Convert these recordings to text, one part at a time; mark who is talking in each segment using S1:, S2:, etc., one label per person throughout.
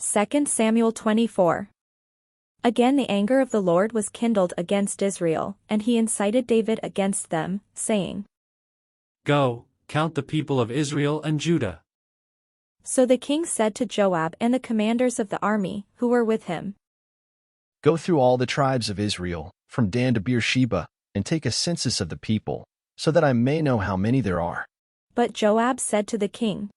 S1: 2 Samuel 24. Again the anger of the Lord was kindled against Israel, and he incited David against them, saying,
S2: Go, count the people of Israel and Judah.
S1: So the king said to Joab and the commanders of the army, who were with him,
S3: Go through all the tribes of Israel, from Dan to Beersheba, and take a census of the people, so that I may know how many there are.
S1: But Joab said to the king,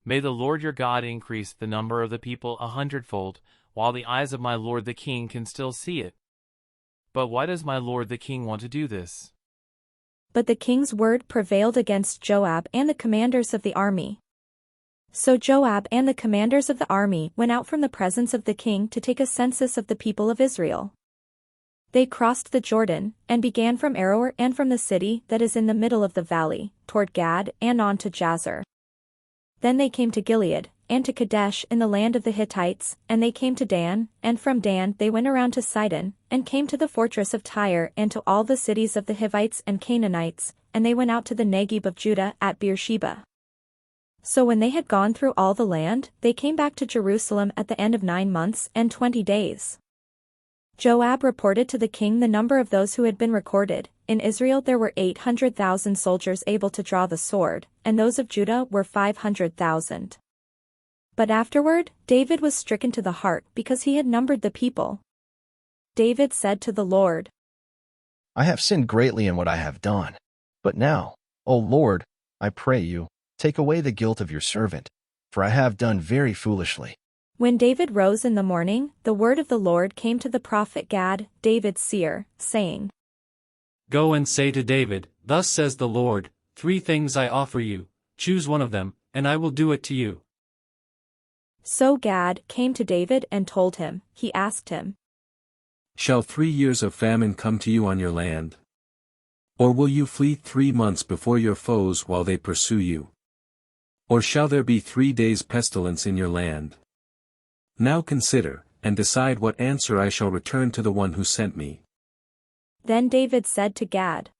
S4: May the Lord your God increase the number of the people 100-fold, while the eyes of my lord the king can still see it. But why does my lord the king want to do this?
S1: But the king's word prevailed against Joab and the commanders of the army. So Joab and the commanders of the army went out from the presence of the king to take a census of the people of Israel. They crossed the Jordan, and began from Aroer and from the city that is in the middle of the valley, toward Gad and on to Jazer. Then they came to Gilead, and to Kadesh in the land of the Hittites, and they came to Dan, and from Dan they went around to Sidon, and came to the fortress of Tyre and to all the cities of the Hivites and Canaanites, and they went out to the Negeb of Judah at Beersheba. So when they had gone through all the land, they came back to Jerusalem at the end of 9 months and 20 days. Joab reported to the king the number of those who had been recorded. In Israel there were 800,000 soldiers able to draw the sword, and those of Judah were 500,000. But afterward, David was stricken to the heart because he had numbered the people. David said to the Lord,
S3: I have sinned greatly in what I have done. But now, O Lord, I pray you, take away the guilt of your servant, for I have done very foolishly.
S1: When David rose in the morning, the word of the Lord came to the prophet Gad, David's seer, saying,
S2: Go and say to David, Thus says the Lord, 3 things I offer you, choose one of them, and I will do it to you.
S1: So Gad came to David and told him. He asked him,
S5: Shall 3 years of famine come to you on your land? Or will you flee 3 months before your foes while they pursue you? Or shall there be 3 days' pestilence in your land? Now consider, and decide what answer I shall return to the one who sent me.
S1: Then David said to Gad,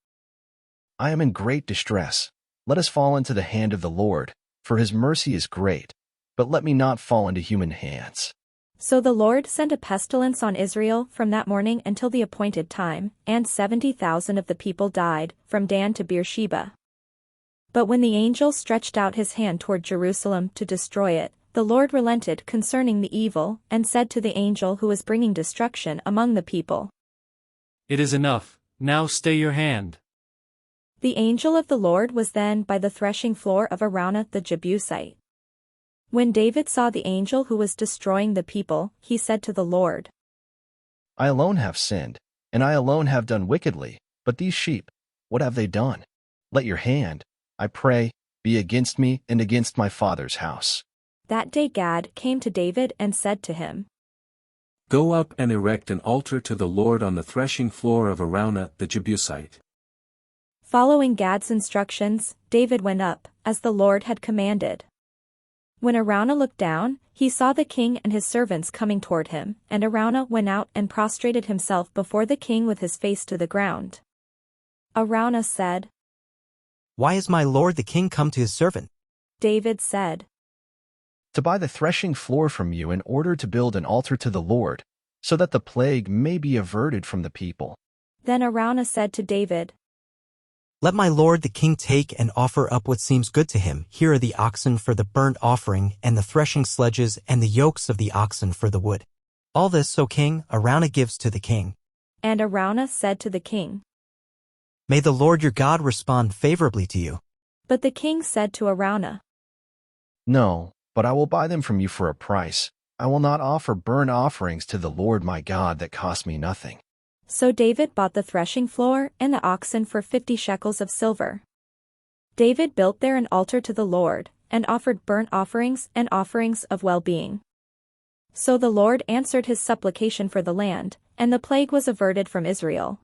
S3: I am in great distress. Let us fall into the hand of the Lord, for his mercy is great. But let me not fall into human hands.
S1: So the Lord sent a pestilence on Israel from that morning until the appointed time, and 70,000 of the people died, from Dan to Beersheba. But when the angel stretched out his hand toward Jerusalem to destroy it, the Lord relented concerning the evil, and said to the angel who was bringing destruction among the people,
S2: It is enough, now stay your hand.
S1: The angel of the Lord was then by the threshing floor of Araunah the Jebusite. When David saw the angel who was destroying the people, he said to the Lord,
S3: I alone have sinned, and I alone have done wickedly, but these sheep, what have they done? Let your hand, I pray, be against me and against my father's house.
S1: That day Gad came to David and said to him,
S5: Go up and erect an altar to the Lord on the threshing floor of Araunah the Jebusite.
S1: Following Gad's instructions, David went up, as the Lord had commanded. When Araunah looked down, he saw the king and his servants coming toward him, and Araunah went out and prostrated himself before the king with his face to the ground. Araunah said,
S6: Why has my lord the king come to his servant?
S1: David said,
S3: To buy the threshing floor from you in order to build an altar to the Lord, so that the plague may be averted from the people.
S1: Then Araunah said to David,
S6: Let my lord the king take and offer up what seems good to him. Here are the oxen for the burnt offering, and the threshing sledges, and the yokes of the oxen for the wood. All this, O king, Araunah gives to the king.
S1: And Araunah said to the king,
S6: May the Lord your God respond favorably to you.
S1: But the king said to Araunah,
S3: No, but I will buy them from you for a price. I will not offer burnt offerings to the Lord my God that cost me nothing.
S1: So David bought the threshing floor and the oxen for 50 shekels of silver. David built there an altar to the Lord, and offered burnt offerings and offerings of well-being. So the Lord answered his supplication for the land, and the plague was averted from Israel.